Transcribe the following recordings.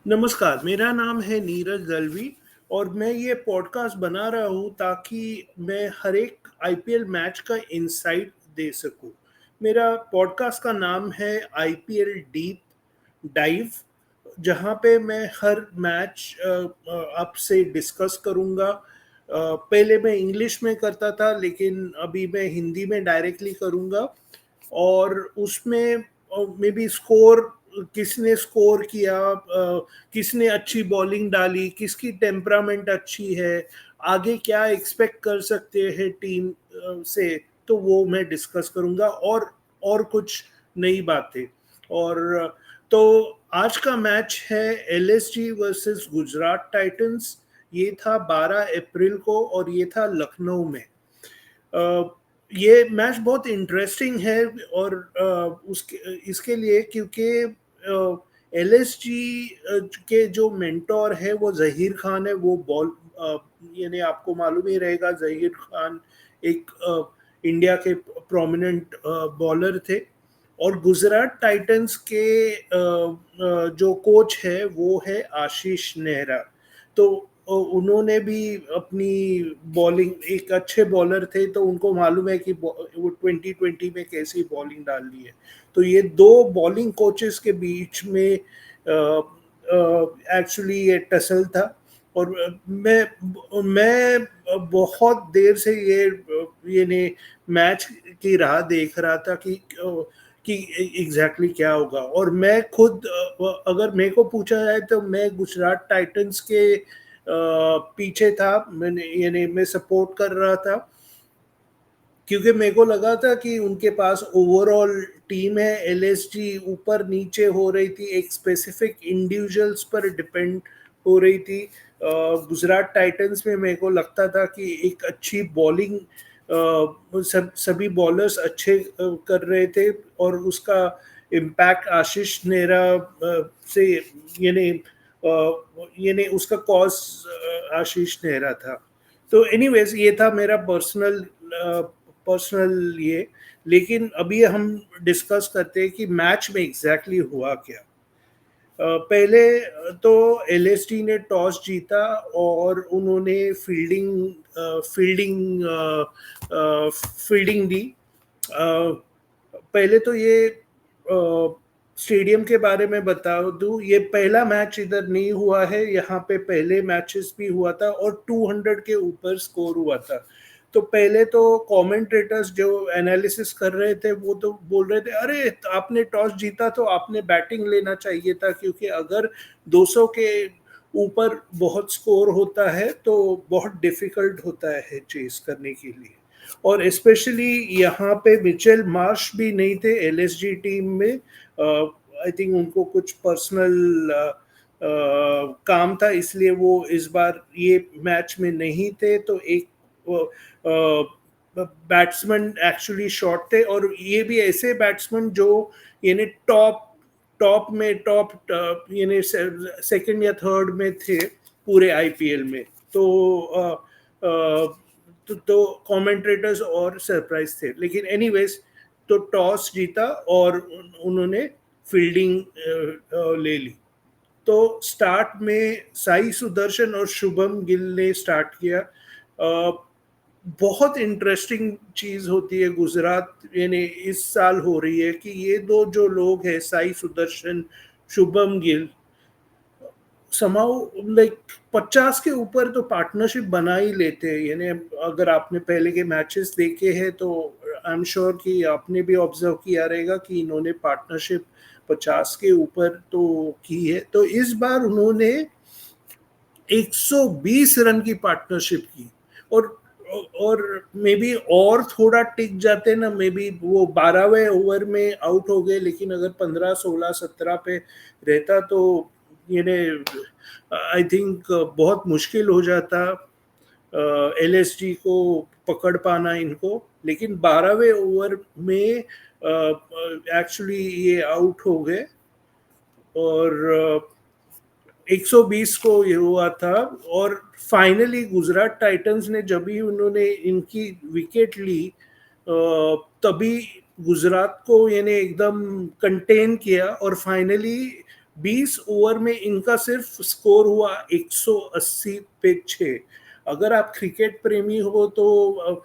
नमस्कार, मेरा नाम है नीरज दलवी और मैं ये पॉडकास्ट बना रहा हूँ ताकि मैं हर एक आईपीएल मैच का इंसाइट दे सकूँ। मेरा पॉडकास्ट का नाम है आईपीएल डीप डाइव, जहाँ पे मैं हर मैच आपसे डिस्कस करूँगा। पहले मैं इंग्लिश में करता था, लेकिन अभी मैं हिंदी में डायरेक्टली करूँगा और उसमें मे बी स्कोर, किसने स्कोर किया, किसने अच्छी बॉलिंग डाली, किसकी टेम्परामेंट अच्छी है, आगे क्या एक्सपेक्ट कर सकते हैं टीम से, तो वो मैं डिस्कस करूंगा और कुछ नई बातें। और तो आज का मैच है एलएसजी वर्सेस गुजरात टाइटंस। ये था 12 अप्रैल को और ये था लखनऊ में। अ, ये मैच बहुत इंटरेस्टिंग है और उसके इसके लिए क्योंकि एलएसजी के जो मेंटोर है वो जहीर खान है। वो यानी आपको मालूम ही रहेगा, जहीर खान एक इंडिया के प्रोमिनेंट बॉलर थे। और गुजरात टाइटंस के जो कोच है वो है आशीष नेहरा। तो उन्होंने भी अपनी बॉलिंग, एक अच्छे बॉलर थे तो उनको मालूम है कि वो 2020 में कैसी बॉलिंग डालनी है। तो ये दो बॉलिंग कोचेस के बीच में एक्चुअली ये टसल था। और मैं बहुत देर से ये ने मैच की राह देख रहा था कि एग्जैक्टली क्या होगा। और मैं खुद, अगर मेरे को पूछा जाए तो मैं गुजरात टाइटंस के पीछे था। मैंने यानी मैं सपोर्ट कर रहा था क्योंकि मेरे को लगा था कि उनके पास ओवरऑल टीम है। एलएसजी ऊपर नीचे हो रही थी, एक स्पेसिफिक इंडिविजुअल्स पर डिपेंड हो रही थी। गुजरात टाइटंस में मेरे को लगता था कि एक अच्छी बॉलिंग, सभी बॉलर्स अच्छे कर रहे थे और उसका इम्पैक्ट आशीष नेहरा से यानी उसका कॉज आशीष नेहरा था। तो एनीवेज ये था मेरा पर्सनल ये। लेकिन अभी हम डिस्कस करते हैं कि मैच में एग्जैक्टली हुआ क्या। पहले तो एलएसडी ने टॉस जीता और उन्होंने फील्डिंग दी। पहले तो ये स्टेडियम के बारे में बता दूं, ये पहला मैच इधर नहीं हुआ है। यहाँ पे पहले मैचेस भी हुआ था और 200 के ऊपर स्कोर हुआ था। तो पहले तो कमेंटेटर्स जो एनालिसिस कर रहे थे वो तो बोल रहे थे, अरे आपने टॉस जीता तो आपने बैटिंग लेना चाहिए था, क्योंकि अगर 200 के ऊपर बहुत स्कोर होता है तो बहुत डिफिकल्ट होता है चेस करने के लिए। और स्पेशली यहाँ पे मिचेल मार्श भी नहीं थे एलएसजी टीम में। आई थिंक उनको कुछ पर्सनल काम था, इसलिए वो इस बार ये मैच में नहीं थे। तो एक बैट्समैन एक्चुअली शॉट थे और ये भी ऐसे बैट्समैन जो यानी टॉप यानी सेकंड या थर्ड में थे पूरे आईपीएल में। तो तो कमेंटेटर्स और सरप्राइज थे, लेकिन एनीवेज तो टॉस जीता और उन्होंने फील्डिंग ले ली। तो स्टार्ट में साई सुदर्शन और शुभम गिल ने स्टार्ट किया। बहुत इंटरेस्टिंग चीज होती है गुजरात यानी इस साल हो रही है कि ये दो जो लोग हैं, साई सुदर्शन, शुभम गिल, समाउ लाइक 50 के ऊपर तो पार्टनरशिप बना ही लेते हैं। यानी अगर आपने पहले के मैचेस देखे हैं तो आई एम श्योर कि आपने भी ऑब्जर्व किया रहेगा कि इन्होंने पार्टनरशिप 50 के ऊपर तो की है। तो इस बार उन्होंने 120 रन की पार्टनरशिप की। और और मे बी और थोड़ा टिक जाते ना, मे बी वो 12वें ओवर में आउट हो गए, लेकिन अगर 15, 16, 17 पे रहता तो ये आई थिंक बहुत मुश्किल हो जाता एलएसडी को पकड़ पाना इनको। लेकिन 12वें ओवर में एक्चुअली ये आउट हो गए और 120 को ये हुआ था। और फाइनली गुजरात टाइटंस ने जब भी उन्होंने इनकी विकेट ली, तभी गुजरात को यानी एकदम कंटेन किया और फाइनली 20 ओवर में इनका सिर्फ स्कोर हुआ 180 पे 6। अगर आप क्रिकेट प्रेमी हो तो आप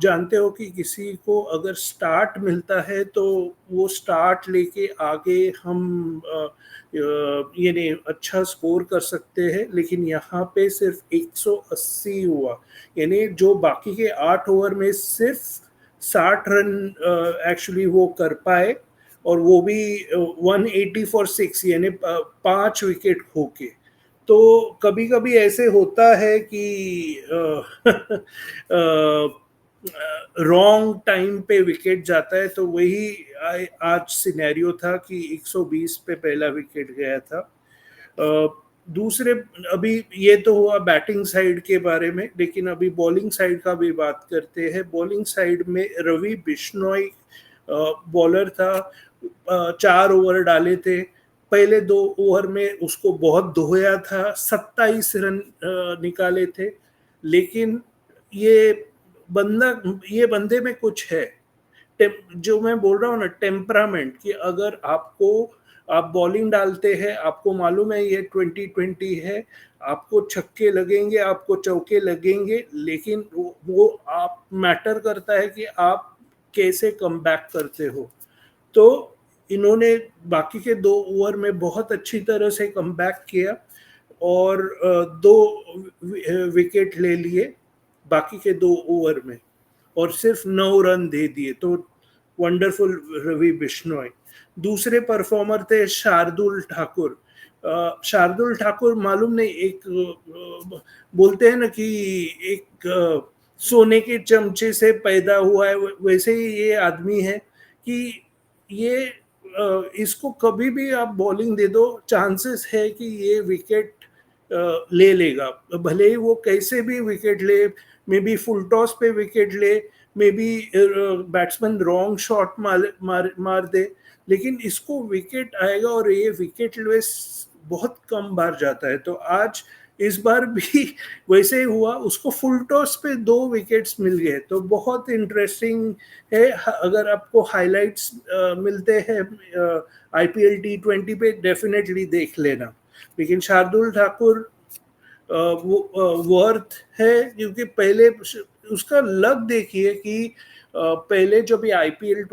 जानते हो कि किसी को अगर स्टार्ट मिलता है तो वो स्टार्ट लेके आगे हम ये नहीं अच्छा स्कोर कर सकते हैं, लेकिन यहाँ पे सिर्फ 180 हुआ। यानी जो बाकी के 8 ओवर में सिर्फ 60 रन एक्चुअली वो कर पाए, और वो भी 180 फॉर 6, यानी 5 विकेट खो के। तो कभी कभी ऐसे होता है कि रॉन्ग टाइम पे विकेट जाता है, तो वही आज सिनेरियो था कि 120 पे पहला विकेट गया था। दूसरे, अभी ये तो हुआ बैटिंग साइड के बारे में, लेकिन अभी बॉलिंग साइड का भी बात करते हैं। बॉलिंग साइड में रवि बिश्नोई बॉलर था। 4 ओवर डाले थे। पहले 2 ओवर में उसको बहुत धोया था, 27 रन निकाले थे। लेकिन ये ये बंदे में कुछ है, जो मैं बोल रहा हूँ ना, टेम्परामेंट, कि अगर आप बॉलिंग डालते हैं, आपको मालूम है ये 2020 है, आपको छक्के लगेंगे, आपको चौके लगेंगे, लेकिन वो आप मैटर करता है कि आप कैसे कम बैक करते हो। तो इन्होंने बाकी के 2 ओवर में बहुत अच्छी तरह से कम बैक किया और 2 विकेट ले लिए बाकी के 2 ओवर में, और सिर्फ 9 रन दे दिए। तो वंडरफुल रवि बिश्नोई। दूसरे परफॉर्मर थे शार्दुल ठाकुर। शार्दुल ठाकुर मालूम नहीं, एक बोलते हैं ना कि एक सोने के चमचे से पैदा हुआ है, वैसे ही ये आदमी है कि ये इसको कभी भी आप बॉलिंग दे दो, चांसेस है कि ये विकेट ले लेगा। भले ही वो कैसे भी विकेट ले, मे बी फुल टॉस पे विकेट ले, may be batsman wrong shot मार दे, लेकिन इसको विकेट आएगा, और ये विकेट लेस बहुत कम बार जाता है। तो आज इस बार भी वैसे ही हुआ, उसको फुल टॉस पे 2 विकेट्स मिल गए। तो बहुत इंटरेस्टिंग है। अगर आपको हाइलाइट्स मिलते हैं IPL T20 पे, डेफिनेटली देख लेना। लेकिन शार्दुल ठाकुर वो वर्थ है, क्योंकि पहले उसका लक देखिए कि पहले जो भी आईपीएल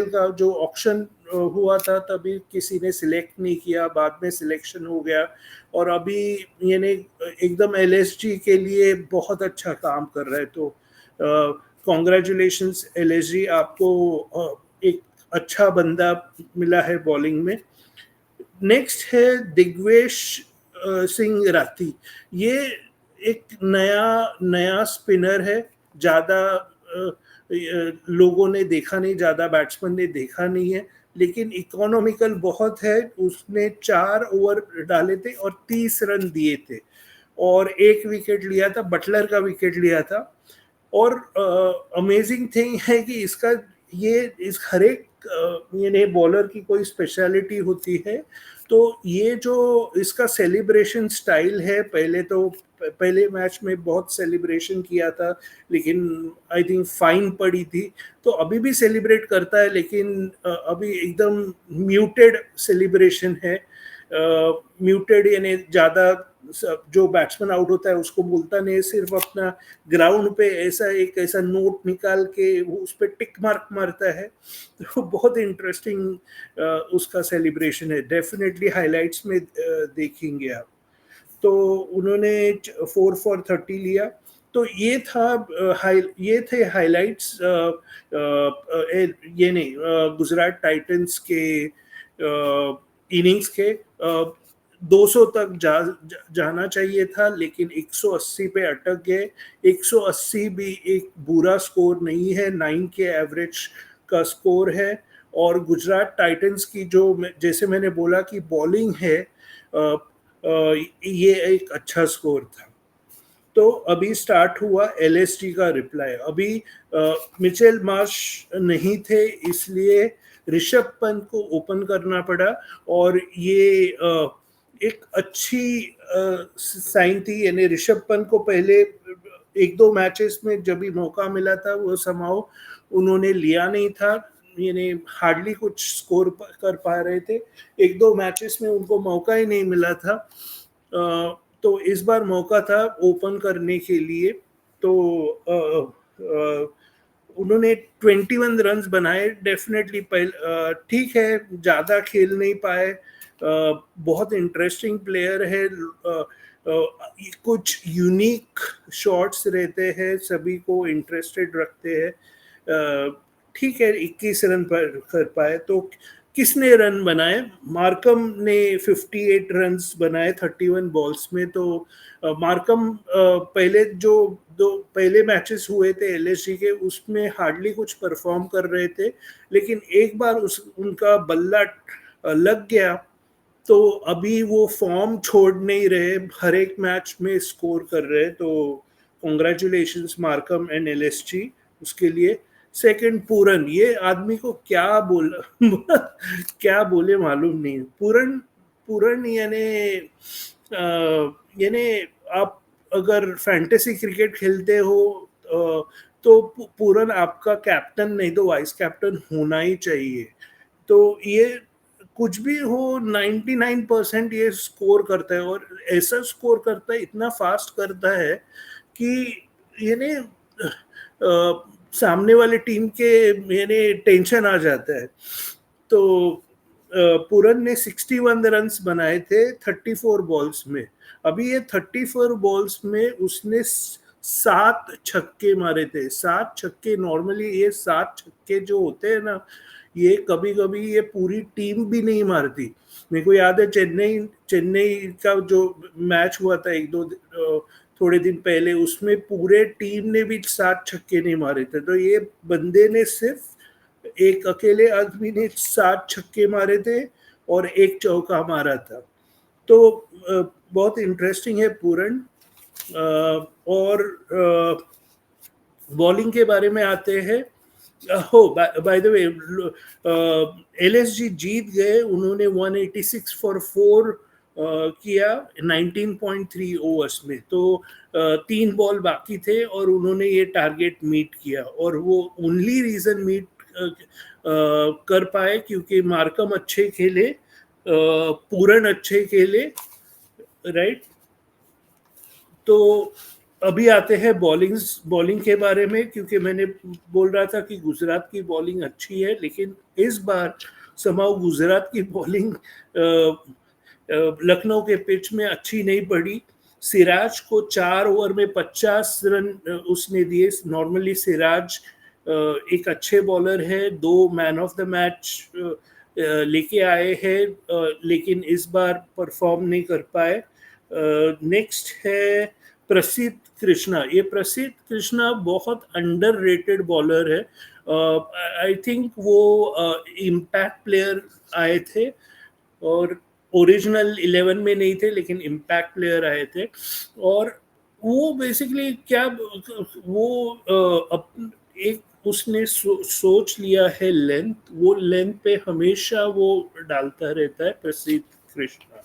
का जो ऑक्शन हुआ था, तभी किसी ने सिलेक्ट नहीं किया, बाद में सिलेक्शन हो गया, और अभी यानी एकदम LSG के लिए बहुत अच्छा काम कर रहा है। तो कॉन्ग्रेचुलेशंस LSG, आपको एक अच्छा बंदा मिला है बॉलिंग में। नेक्स्ट है दिग्वेश सिंह राठी। ये एक नया नया स्पिनर है। ज़्यादा लोगों ने देखा नहीं, ज़्यादा बैट्समैन ने देखा नहीं है, लेकिन इकोनॉमिकल बहुत है। उसने 4 ओवर डाले थे और 30 रन दिए थे, और 1 विकेट लिया था, बटलर का विकेट लिया था। और अमेजिंग थिंग है कि इसका ये इस हर एक यानी बॉलर की कोई स्पेशलिटी होती है। तो ये जो इसका सेलिब्रेशन स्टाइल है, पहले मैच में बहुत सेलिब्रेशन किया था, लेकिन आई थिंक फाइन पड़ी थी। तो अभी भी सेलिब्रेट करता है, लेकिन अभी एकदम म्यूटेड सेलिब्रेशन है। म्यूटेड यानी ज़्यादा, जो बैट्समैन आउट होता है उसको बोलता नहीं, सिर्फ अपना ग्राउंड पे ऐसा नोट निकाल के वो उस पर टिक मार्क मारता है। तो बहुत इंटरेस्टिंग उसका सेलिब्रेशन है, डेफिनेटली हाइलाइट्स में देखेंगे आप। तो उन्होंने 4 for 30 लिया। तो ये थे हाइलाइट्स, ये नहीं, गुजरात टाइटंस के इनिंग्स के। 200 तक जाना चाहिए था, लेकिन 180 पे अटक गए। 180 भी एक बुरा स्कोर नहीं है, 9 के एवरेज का स्कोर है। और गुजरात टाइटंस की जो, जैसे मैंने बोला कि बॉलिंग है, ये एक अच्छा स्कोर था। तो अभी स्टार्ट हुआ LSG का रिप्लाई। अभी मिचेल मार्श नहीं थे, इसलिए ऋषभ पंत को ओपन करना पड़ा, और ये एक अच्छी साइन थी। यानी ऋषभ पंत को पहले 1-2 मैचेस में जब भी मौका मिला था, वो समाओ उन्होंने लिया नहीं था। यानी हार्डली कुछ स्कोर कर पा रहे थे। 1-2 मैचेस में उनको मौका ही नहीं मिला था। तो इस बार मौका था ओपन करने के लिए। तो उन्होंने 21 रन्स बनाए। डेफ़िनेटली ठीक है, ज़्यादा खेल नहीं पाए। बहुत इंटरेस्टिंग प्लेयर है। कुछ यूनिक शॉट्स रहते हैं, सभी को इंटरेस्टेड रखते हैं। ठीक है, 21 रन पर कर पाए। तो किसने रन बनाए? मार्कम ने 58 रन्स बनाए 31 बॉल्स में। तो मार्कम पहले जो दो पहले मैचेस हुए थे एलएसजी के, उसमें हार्डली कुछ परफॉर्म कर रहे थे, लेकिन एक बार उनका बल्ला लग गया तो अभी वो फॉर्म छोड़ नहीं रहे, हर एक मैच में स्कोर कर रहे। तो कॉन्ग्रेचुलेशंस मार्कम एंड एलएसजी उसके लिए। सेकंड पूरन, ये आदमी को क्या बोल क्या बोले मालूम नहीं। पूरन पूरन यानी आप अगर फैंटेसी क्रिकेट खेलते हो तो पूरन आपका कैप्टन नहीं तो वाइस कैप्टन होना ही चाहिए। तो ये कुछ भी हो, 99% ये स्कोर करता है, और ऐसा स्कोर करता है, इतना फास्ट करता है कि यानी सामने वाले टीम के यानी टेंशन आ जाता है। तो पूरन ने 61 रन्स बनाए थे 34 बॉल्स में। अभी ये 34 बॉल्स में उसने 7 छक्के मारे थे। 7 छक्के, नॉर्मली ये 7 छक्के जो होते हैं ना, ये कभी-कभी ये पूरी टीम भी नहीं मारती। मेरे को याद है चेन्नई चेन्नई का जो मैच हुआ था 1-2 थोड़े दिन पहले, उसमें पूरे टीम ने भी 7 छक्के नहीं मारे थे। तो ये बंदे ने सिर्फ एक अकेले आदमी ने 7 छक्के मारे थे और 1 चौका मारा था। तो बहुत इंटरेस्टिंग है पूरन। और बॉलिंग के बारे में आते हैं। हो बाय द वे, एलएसजी जीत गए। उन्होंने 186 फॉर 4 किया 19.3 ओवर्स में। तो 3 बॉल बाकी थे और उन्होंने ये टारगेट मीट किया, और वो ओनली रीजन मीट कर पाए क्योंकि मार्कम अच्छे खेले, पूरन अच्छे खेले, राइट। तो अभी आते हैं बॉलिंग के बारे में, क्योंकि मैंने बोल रहा था कि गुजरात की बॉलिंग अच्छी है, लेकिन इस बार समहाउ गुजरात की बॉलिंग लखनऊ के पिच में अच्छी नहीं पड़ी। सिराज को 4 ओवर में 50 रन उसने दिए। नॉर्मली सिराज एक अच्छे बॉलर है, 2 मैन ऑफ द मैच लेके आए हैं, लेकिन इस बार परफॉर्म नहीं कर पाए। नेक्स्ट है प्रसिद्ध कृष्णा। ये प्रसिद्ध कृष्णा बहुत अंडररेटेड बॉलर है। आई थिंक वो इम्पैक्ट प्लेयर आए थे, और ओरिजिनल 11 में नहीं थे, लेकिन इम्पैक्ट प्लेयर आए थे। और वो बेसिकली क्या, वो एक उसने सोच लिया है लेंथ, वो लेंथ पे हमेशा वो डालता रहता है प्रसिद्ध कृष्णा।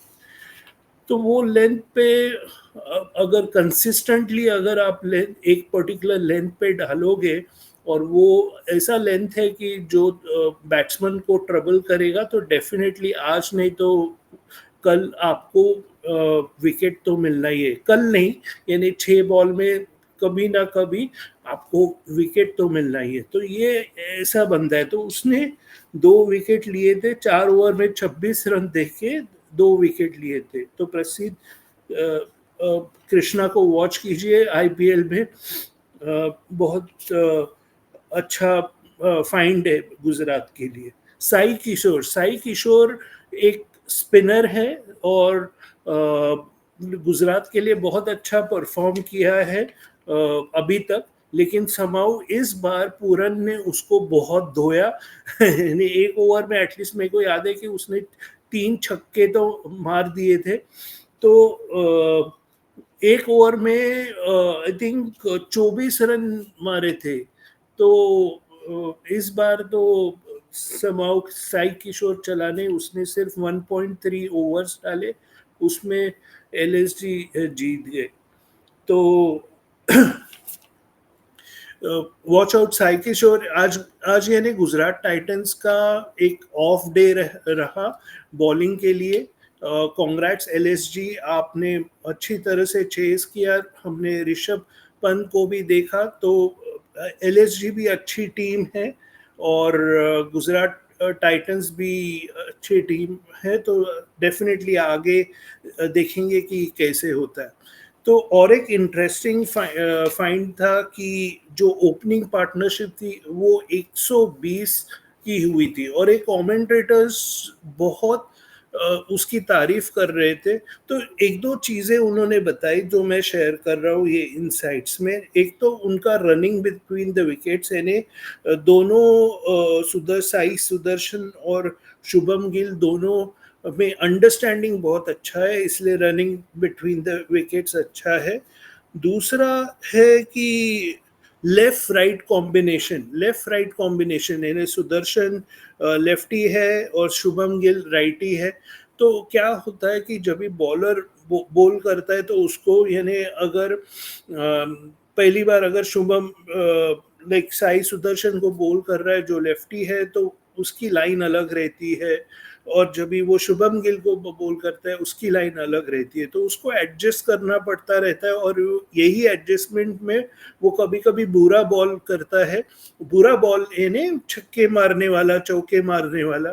तो वो लेंथ पे अगर कंसिस्टेंटली अगर आप लेंथ एक पर्टिकुलर लेंथ पे डालोगे, और वो ऐसा लेंथ है कि जो बैट्समैन को ट्रबल करेगा, तो डेफिनेटली आज नहीं तो कल आपको विकेट तो मिलना ही है। कल नहीं, यानी 6 बॉल में कभी ना कभी आपको विकेट तो मिलना ही है। तो ये ऐसा बंदा है। तो उसने 2 विकेट लिए थे 4 ओवर में, 26 रन देके 2 विकेट लिए थे। तो प्रसिद्ध कृष्णा को वॉच कीजिए आईपीएल में। बहुत अच्छा फाइंड है गुजरात के लिए। साई किशोर एक स्पिनर है, और गुजरात के लिए बहुत अच्छा परफॉर्म किया है अभी तक, लेकिन समहाउ इस बार पूरन ने उसको बहुत धोया। यानी 1 ओवर में एटलीस्ट मेरे को याद है कि उसने 3 छक्के तो मार दिए थे। तो 1 ओवर में आई थिंक 24 रन मारे थे। तो इस बार तो समहाउ साई किशोर चलाने उसने सिर्फ 1.3 ओवर्स डाले, उसमें एलएसजी जीत गए। तो वॉच आउट साई किशोर। आज आज यानी गुजरात टाइटंस का एक ऑफ डे रहा बॉलिंग के लिए। कॉन्ग्रेट्स एलएसजी, आपने अच्छी तरह से चेस किया। हमने ऋषभ पंत को भी देखा, तो एलएसजी भी अच्छी टीम है और गुजरात टाइटंस भी अच्छी टीम है, तो डेफिनेटली आगे देखेंगे कि कैसे होता है। तो और एक इंटरेस्टिंग फाइंड था कि जो ओपनिंग पार्टनरशिप थी वो 120 की हुई थी, और एक कमेंटेटर्स बहुत उसकी तारीफ कर रहे थे। तो एक दो चीज़ें उन्होंने बताई जो मैं शेयर कर रहा हूँ ये इनसाइट्स में। एक तो उनका रनिंग बिटवीन द विकेट्स, यानी दोनों साई सुदर्शन और शुभम गिल दोनों में अंडरस्टैंडिंग बहुत अच्छा है, इसलिए रनिंग बिटवीन द विकेट्स अच्छा है। दूसरा है कि लेफ्ट राइट कॉम्बिनेशन, यानी सुदर्शन लेफ्टी है और शुभम गिल राइटी है। तो क्या होता है कि जब भी बॉलर बोल करता है तो उसको, यानी अगर पहली बार अगर शुभम लाइक साई सुदर्शन को बोल कर रहा है जो लेफ्टी है, तो उसकी लाइन अलग रहती है, और जब भी वो शुभम गिल को बोल करता है उसकी लाइन अलग रहती है, तो उसको एडजस्ट करना पड़ता रहता है। और यही एडजस्टमेंट में वो कभी कभी बुरा बॉल करता है, बुरा बॉल यानी छक्के मारने वाला, चौके मारने वाला।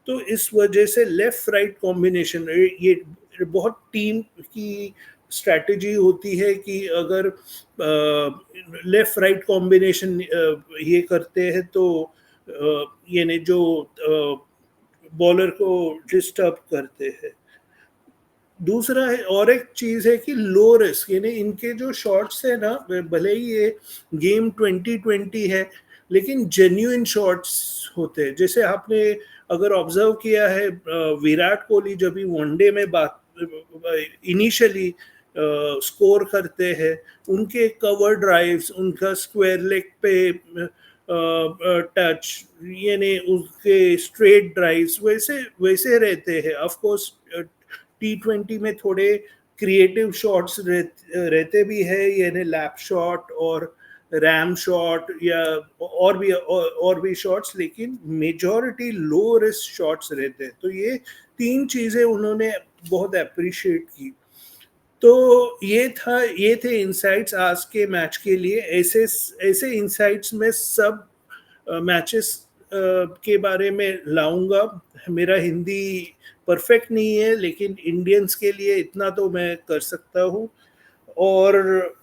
तो इस वजह से लेफ्ट राइट कॉम्बिनेशन, ये बहुत टीम की स्ट्रैटेजी होती है कि अगर लेफ्ट राइट कॉम्बिनेशन ये करते हैं तो यानी जो बॉलर को डिस्टर्ब करते हैं। दूसरा है, और एक चीज है कि लो रिस्क, यानी इनके जो शॉट्स है ना, भले ही ये गेम 2020 है लेकिन जेन्युइन शॉट्स होते हैं। जैसे आपने अगर ऑब्जर्व किया है, विराट कोहली जब भी वनडे में बात इनिशियली स्कोर करते हैं, उनके कवर ड्राइव्स, उनका स्क्वायर लेग पे टच, यानी उसके स्ट्रेट ड्राइव्स वैसे वैसे रहते हैं। ऑफ कोर्स T20 में थोड़े क्रिएटिव शॉट्स रहते भी है, यानी लैप शॉट और रैम शॉट या और भी शॉट्स, लेकिन मेजॉरिटी लो रिस्क शॉट्स रहते हैं। तो ये तीन चीजें उन्होंने बहुत अप्रिशिएट की। तो ये थे इनसाइट्स आज के मैच के लिए। ऐसे ऐसे इनसाइट्स में सब मैचेस के बारे में लाऊंगा। मेरा हिंदी परफेक्ट नहीं है, लेकिन इंडियंस के लिए इतना तो मैं कर सकता हूँ। और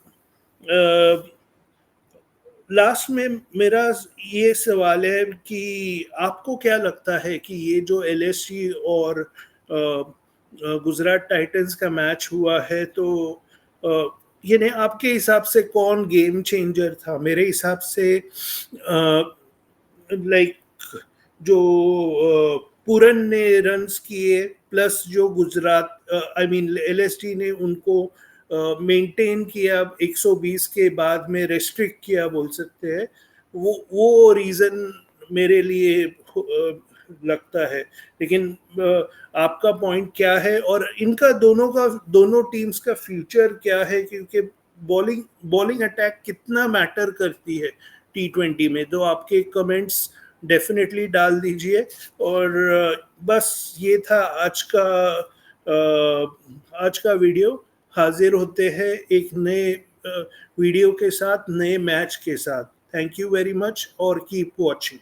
लास्ट में मेरा ये सवाल है कि आपको क्या लगता है कि ये जो एलएसजी और गुजरात टाइटंस का मैच हुआ है, तो ये ने आपके हिसाब से कौन गेम चेंजर था? मेरे हिसाब से लाइक जो पूरन ने रन्स किए, प्लस जो गुजरात आई मीन एलएसटी ने उनको मेंटेन किया 120 के बाद में रेस्ट्रिक्ट किया बोल सकते हैं, वो रीज़न मेरे लिए लगता है। लेकिन आपका पॉइंट क्या है, और इनका दोनों टीम्स का फ्यूचर क्या है? क्योंकि बॉलिंग अटैक कितना मैटर करती है T20 में। तो आपके कमेंट्स डेफिनेटली डाल दीजिए। और बस ये था आज का वीडियो। हाजिर होते हैं एक नए वीडियो के साथ, नए मैच के साथ। थैंक यू वेरी मच और कीप वॉचिंग।